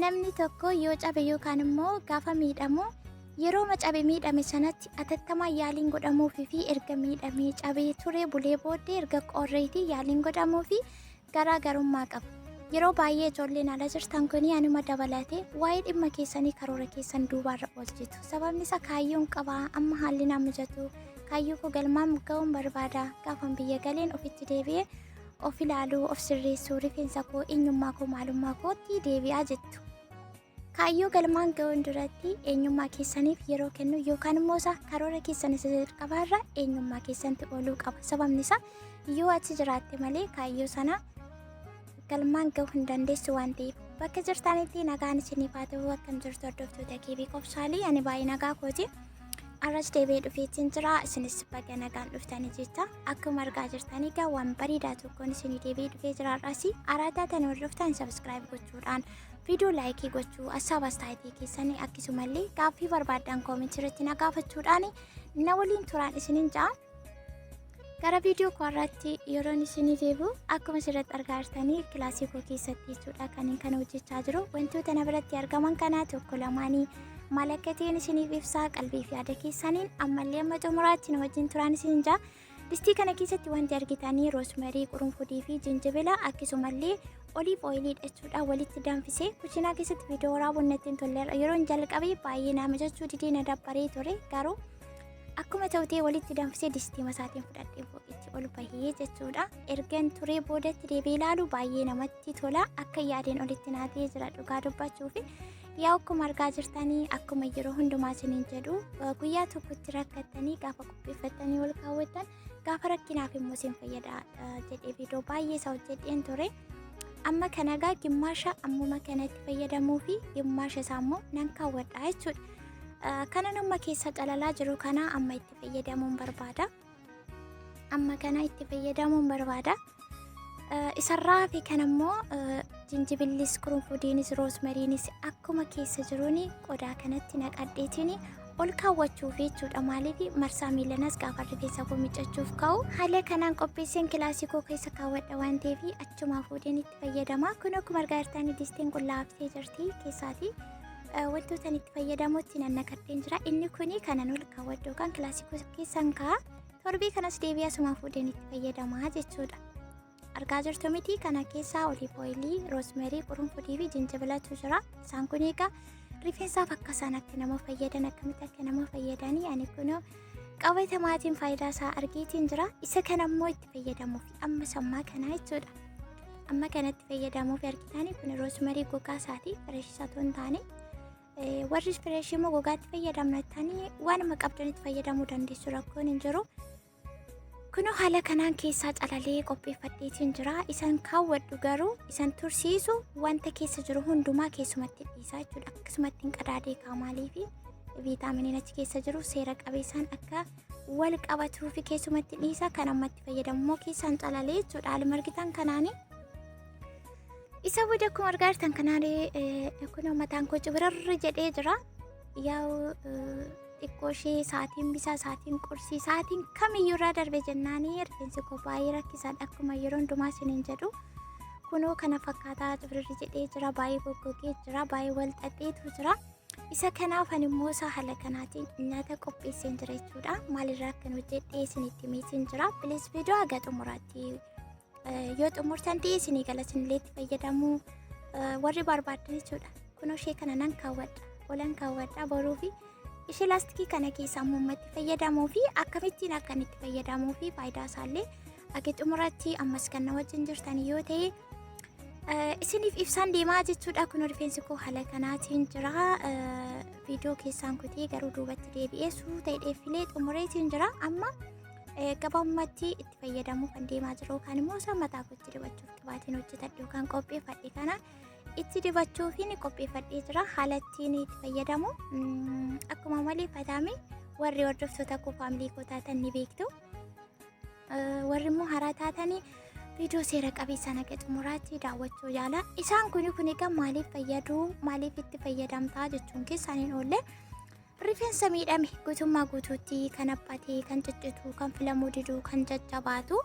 namni tokko yoo cabe yookaan immoo gaafa miidhamu yeroo macabe miidhame sanatti atattamaan yaaliin godhamuufi fi erga miidhamee cabee ture bulee booddee erga qorreetii yaaliin godhamuufi garaagarummaa qaba. Yeroo baay'ee ijoolleen ala jirtan kun anuma dabalatee waa'ee dhimma keessanii karoora keessan duubaarra oolchitu. Sababni isaa kaayyoon qabaa amma haalli na mijatu kaayyoo koo galmaan ga'uun barbaada gaafan biyya galeen ofitti deebi'ee of ilaaluu of sirreessuu rifeensa koo eenyummaa koo maalummaa kootti deebi'aa jettu. Kaayyoo galmaan ga'uun duratti eenyummaa keessaniif yeroo kennu yookaan immoo karoora keessan isa jalqabaarra eenyummaa keessanitti ooluu qaba. Sababni isaa yoo achi jiraatte malee kaayyoo sana galmaan ga'uu hin dandeessu waan ta'eef. Bakka jirtanitti nagaan isiniif haa ta'u akkam jirtu hordoftoota Kebeki qofsaalii ani baay'ee nagaa kooti. Arras deebi'ee dhufeetiin jira isinis baga nagaan dhuftanii jecha akkuma argaa jirtanii egaa waan bareedaa tokkoon isinii deebi'ee dhufee jira. Arras araataa tan hordoftan subscribe gochuudhaan viidiyoo laayikii gochuu ashaaba astaayitii keessanii akkasumallee gaaffii barbaaddan koomentii irratti na gaafachuudhaan na waliin turaan isiniin ja'a. Gara viidiyoo koorratti yeroon isinii deebi'u akkuma asirratti argaa jirtanii kilaasii koo keessatti jechuudha kan hojjechaa jiru. Wantoota na biratti argaman kana tokko lamaanii maal akka ta'een isiniif ibsaa qalbii fi yaada keessaniin ammallee amma xumuraatti na wajjin turaan isiniin ja'a. Distii kana keessatti wanti argitanii roosmarii, qurunfudii fi jinjibila akkasumallee oliif ooyilii jechuudha walitti danfisee kushiinaa keessatti viidiyoo waraabuun natti hin tolleera. Yeroon jalqabee baay'ee nama jechuu didee na dabbaree ture garuu akkuma ta'utee walitti danfisee distii masaatiin fudhadhee itti ol bahee jechuudha. Ergan turee boodatti deebi'ee ilaalu baay'ee namatti tola akka yaadeen olitti naatee jira dhugaa dubbachuufi. Yaa akkuma argaa jirtanii akkuma yeroo hundumaa isiniin jedhu guyyaa tokkotti rakkattanii gaafa qopheeffattanii ol kaawwattan gaafa rakkinaaf immoo isin fayyada jedhee viidiyoo baay'ee isaa hojjedheen ture. Amma kana egaa gimmaasha ammuma kanatti fayyadamuu fi gimmaasha isaa immoo nan kaawwadha jechuudha. Kana nama keessa calalaa jiru kana amma itti fayyadamuun barbaada. Amma kana itti fayyadamuun barbaada. Isarraa fi kan immoo jinjibillis, qurunfudiinis, roosmariinis akkuma keessa jiruun qodaa kanatti naqadheetiin ol kaawwachuuf jechuudha. Maaliif marsaa miilanas gaafa rifeensa koo miiccachuuf ka'u haala kanaan qopheesseen kilaasii koo keessa kaawwadha waan ta'eef achumaa fuudheen itti fayyadama. Kun akkuma argaa jirtanii distiin kun laaftee jirti keessaati. Wantoota itti fayyadamutti nan naqadheen jira. Inni kuni kanan ol kaawwadhu yookaan kilaasii koo keessan kaa'a. Torbii kanas deebi'ee asumaa fuudheen itti fayyadama jechuudha. Argaa jirtu miti kana keessaa oliif ooyilii, roosmarii, qurunfudii fi jinjibilatu jira. Isaan kun egaa rifeensaaf akka isaan akka nama fayyadan akkamitti akka nama fayyadanii ani kun qabatamaatiin faayidaa isaa argeetiin jira. Isa kana immoo itti fayyadamuuf amma sammaa kana jechuudha. Amma kanatti fayyadamuuf argitanii kun roosmarii gogaa isaati fireeshii osoo hin taane warri fireeshii immoo gogaatti fayyadamnattanii waanuma qabdanitti fayyadamuu dandeessu rakkoon hin jiru. Kunoo haala kanaan keessaa calalee qopheeffadheetiin jira. Isan kaawwadhu garuu isan tursiisu wanta keessa jiru hundumaa keessumatti dhiisaa jechuudha. Akkasumatti hin qadaadee kaamaalii fi viitaaminiin achi keessa jiru seera qabeessaan akka wal qabatuu fi keessumatti dhiisaa kan ammatti fayyadamu keessaan calalee jechuudha. Haaluma argitan kanaanii isa booda akkuma argaa jirtan kanaalee kunoo mataan koo cibirarra jedhee jira. Yaa'u xiqqoo ishee sa'aatiin bisaa sa'aatiin qursii sa'aatiin kamiyyuu irraa darbe jennaanii rifeensi koo baay'ee rakkisaadha akkuma yeroo hundumaa isiniin jedhu. Kunoo kana fakkaataa cibirarri jedhee jira baay'ee goggogee jira baay'ee wal xaxeetu jira. Isa kanaaf ani immoo isaa haala kanaatiin nyaata qopheesseen jira jechuudha. Maalirraa akkan hojjedhee isinitti miitiin jira. Bilis viidiyoo haga xumuraatti yoo xumurtan ta'e isinii gala isinillee itti fayyadamuu warri barbaadan jechuudha. Kunoo ishee kana nan kaawwadha olan kaawwadha boruu fi ishee laastikii kana keessa ammumatti fayyadamuu fi akkamittiin akkan itti fayyadamuu fi faayidaa isaallee akka xumuraatti ammas kan na wajjin jirtan yoo ta'e isiniif ibsaan deemaa jechuudha. Kun rifeensi koo haala kanaatiin jira. Viidiyoo keessaan kutee garuu duubatti deebi'ee suuta'ee filee xumureetiin jira. Amma gabaabumatti itti fayyadamuu kan deemaa jiru yookaan immoo isa mataa kootti dibachuuf qibaatiin hojjetadhe yookaan qopheeffadhe kana itti dibachuuf qopheeffadhee jira. Haala ittiin itti fayyadamu akkuma malee fataame warri hordoftoota koo faamilii koo taatan ni beektu. Warri immoo haaraa taatanii viidiyoo seera qabeessaan akka xumuraatti daawwachuu yaala. Isaan kun egaa maaliif fayyadu maaliif itti fayyadamtaa jechuun keessaan hin oolle rifeensa miidhame guutummaa guutuutti kan abbatee kan ciccitu kan filamuu diduu kan jajjabaatu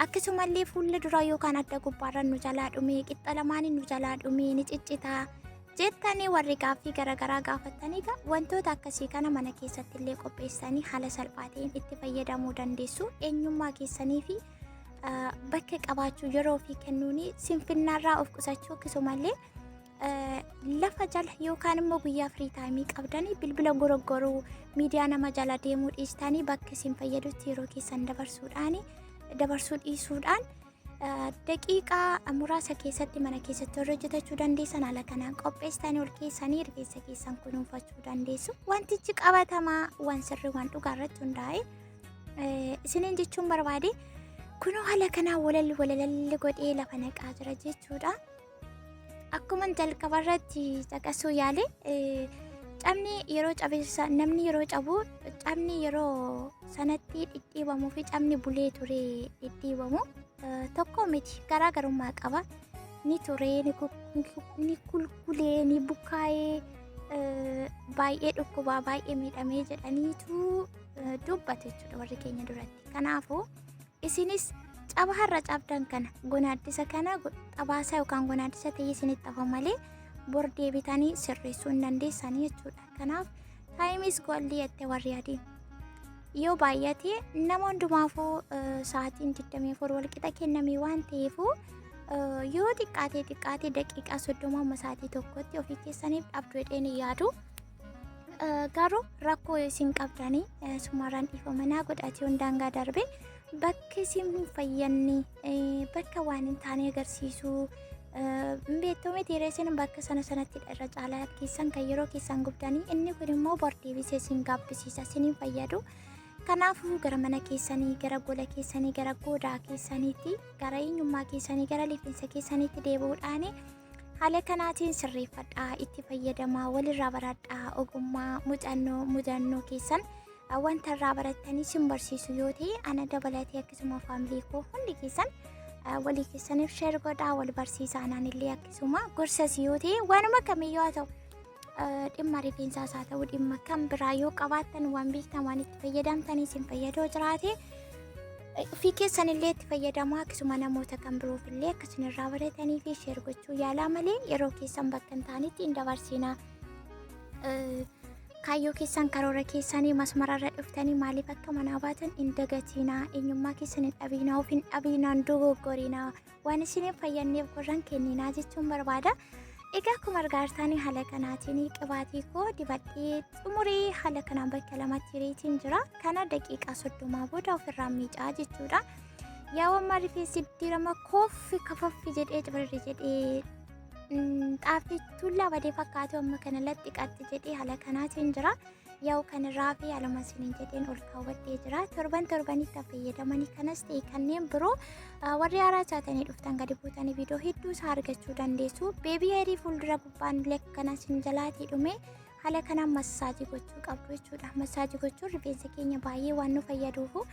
akkasumallee fuulli dura yookaan adda gubbaarra nu jalaa dhumee qixxa lamaan nu jalaa dhumee ni ciccitaa jettanii warri gaaffii garaagaraa gaafatanii wantoota akkasii kana mana keessatti illee qopheessanii haala salphaatiin itti fayyadamuu dandeessu. Eenyummaa keessanii fi bakka qabaachuu yeroo fi kennuuni sinfinnaarraa of qusachuu akkasumallee lafa jala yookaan immoo guyyaa firii taayimii qabdanii bilbila goroggoruu miidiyaa nama jala deemuu dhiistanii bakka isin fayyadutti yeroo keessan dabarsuu dhiisuudhaan daqiiqaa muraasa keessatti mana keessatti hojjetachuu dandeessan haala kanaan qopheessanii ol keessanii rifeensa keessan kunuunfachuu dandeessu. Wantichi qabatamaa waan sirrii waan dhugaa irratti hundaa'e isiniin jechuun barbaade kunoo haala kanaan walalalli godhee lafa naqaa jira jechuudha. Akkuma jalqabarratti caqasuu yaale cabni yeroo cabeessa namni yeroo cabu cabni yeroo sanatti dhidhiibamuu fi cabni bulee ture dhidhiibamu tokko miti garaagarummaa qaba. Ni turee ni kulkulee ni bukaa'ee baay'ee dhukkubaa baay'ee miidhamee jedhaniitu dubbatu jechuudha warri keenya duratti. Kanaafuu isinis caba har'a cabdan kana gonaaddisa kana xabaasa yookaan gonaaddisa ta'ee isinitti hafa malee bor deebitanii sirreessuu hin dandeessanii jechuudha. Kanaaf taayimis goolii jettee warri adii yoo baay'ate nama hundumaafuu sa'aatiin 24 wal qixa kennamee waan ta'eefuu yoo xiqqaatee daqiiqaa 30 amma sa'aatii tokkotti ofii keessaniif dhabdu jedheen yaadu. Garuu rakkoo isin qabdanii sumarraan dhiifamanaa godhatee hundaangaa darbe bakka isin hin fayyanne bakka waan hin taane agarsiisu beektoomee tiireesin bakka sanatti irra caalaa keessan kan yeroo keessan gubdanii inni kun immoo bor deebisee isin gaabbisiisa isin hin fayyadu. Kanaafuu gara mana keessanii gara gola keessanii gara goodaa keessaniitti gara eenyummaa keessanii gara rifeensa keessaniitti deebi'uudhaan haala kanaatiin sirreeffadhaa itti fayyadamaa walirraa baradhaa ogummaa mudannoo keessan wanta irraa barattanii sin barsiisu yoo ta'e ana dabalatee akkasuma faamilii koo hundi keessan walii keessaniif sheer godhaa wal barsiisaa anaan illee akkasuma gorsas yoo ta'e waanuma kamiyyuu haa ta'u dhimma rifeensaas haa ta'u dhimma kan biraa yoo qabaattan waan beektan waan itti fayyadamtanii sin fayyadoo jiraate ofii keessan illee itti fayyadamaa akkasuma namoota kan biroof illee akkasuma irraa baratanii fi sheer gochuu yaalaa malee yeroo keessan bakka hin taanetti hin dabarsinaa. Kaayyoo keessan karoora keessanii masmararra dhuftanii maaliif akka manaa baatan hin dagatinaa eenyummaa keessan hin dhabinaa of hin dhabinaan dogoggorinaa waan isin hin fayyanneef gorran kenninaa jechuun barbaada. Egaa akkuma argaartanii haala kanaatiin qibaatii koo dibadhee xumurii haala kanaan bakka lamatti hiriitiin jira. Kana daqiiqaa 30 booda ofirraa miicaa jechuudha. Yaa wammaa rifeensi dirama koffi kafaffi jedhee cibarri jedhee xaafii tullaa badee fakkaatu amma kanalatti qaxxi jedhee haala kanaatiin jira. Yaa'u kanarraa fi haaluma isiniin jedheen ol kaawwadhee jira. Torbanitti fayyadamanii kanas ta'e kanneen biroo warri haaraa taatanii dhuftan gadi buutanii viidiyoo hedduu isaa argachuu dandeessu. Beebii heerii fuuldura gubbaan illee kanas hin jalaatii dhume haala kanaan massaajii gochuu qabdu jechuudha. Massaajii gochuun rifeensa keenya baay'ee waan nu fayyaduufu.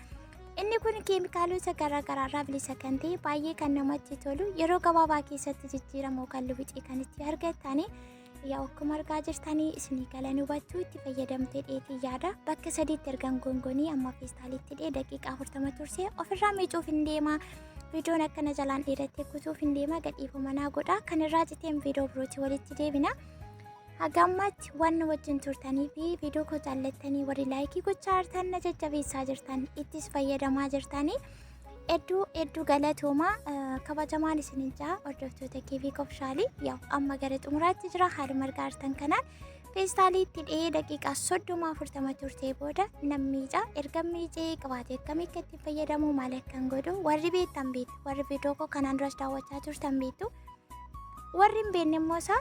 Inni kun keemikaalota garaagaraarraa bilisa kan ta'e baay'ee kan namatti tolu yeroo gabaabaa keessatti jijjiirama yookaan lubicii kan itti argattanii yaa akkuma argaa jirtanii isinii galanii hubachuu itti fayyadamtee dheetii yaada bakka sadiitti ergan gongonii amma feestaalitti dhee daqiiqaa 40 tursee ofirraa miicuuf hin deema. Viidiyoon akkana jalaan dheerattee kutuuf hin deema gadhiifamanaa godha. Kanirraa citeen viidiyoo birootii walitti deebina. Hagammatti waan wajjin turtanii fi viidiyoo koo jaallattanii warri laayikii gochaa jirtan na jajjabeessaa jirtan ittis fayyadamaa jirtanii hedduu galatoomaa kabajamaan isinin jaa hordoftoota keetii kofshaalii yaa amma gara xumuraatti jira haaluma argaartan kanaan feestaaliitti dhee daqiiqaa 30-40 turtee booda nammiicaa erga miicee qabaatee akkamii akka itti fayyadamuu maal akkan godhu warri beektan beektu warri viidiyoo koo kanaan duras daawwachaa turtan beektu warri hin beekne immoo isaa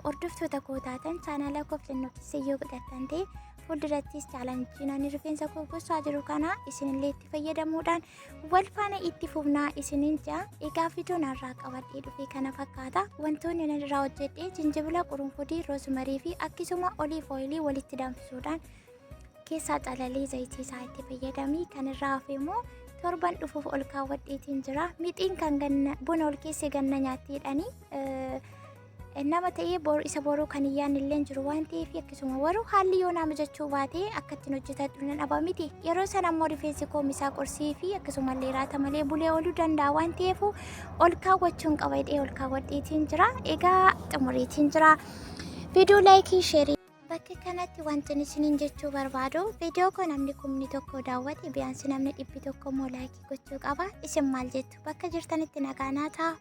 hordoftoota koo taatan chaanaala koo filannoo keessa yoo godhattan ta'e fuuldurattis chaalanjiin rifeensa koo gossaa jiru kana isinillee itti fayyadamuudhaan wal faana itti fufnaa isinin jaa. Egaa viidiyoon irraa qabadhee dhufe kana fakkaata. Wantoonni ani irraa hojjedhee jinjibila, qurunfudii, roosmarii fi akkasuma oliiv ooyilii walitti danfisuudhaan keessaa calalee zayitii isaa itti fayyadamii kan irraa hafe immoo torban dhufuuf ol kaawwadheetiin jira. Mixiin kan buna ol keessa ganna nyaatteedhanii nama ta'ee isa boruu kan iyyaan illee jiru waan ta'eef akkasuma waruu haalli yoo nama jechuu baatee akka ittiin hojjetatu nan dhaba miti. Yeroo sana immoo rifeensi koomisaa qorsii fi akkasumallee raata malee bulee ooluu danda'a waan ta'eef ol kaawwachuun qaba hidhee ol kaawwadheetiin jira. Egaa xumureetiin jira. Viidiyoo laayikii sheerii. Bakka kanatti wanti isiniin jechuu barbaadu viidiyoo kun namni 1,000 daawwate biyaansi namni 100 immoo laayikii gochuu qaba. Isin maal jettu? Bakka jirtanitti nagaa naa ta'a.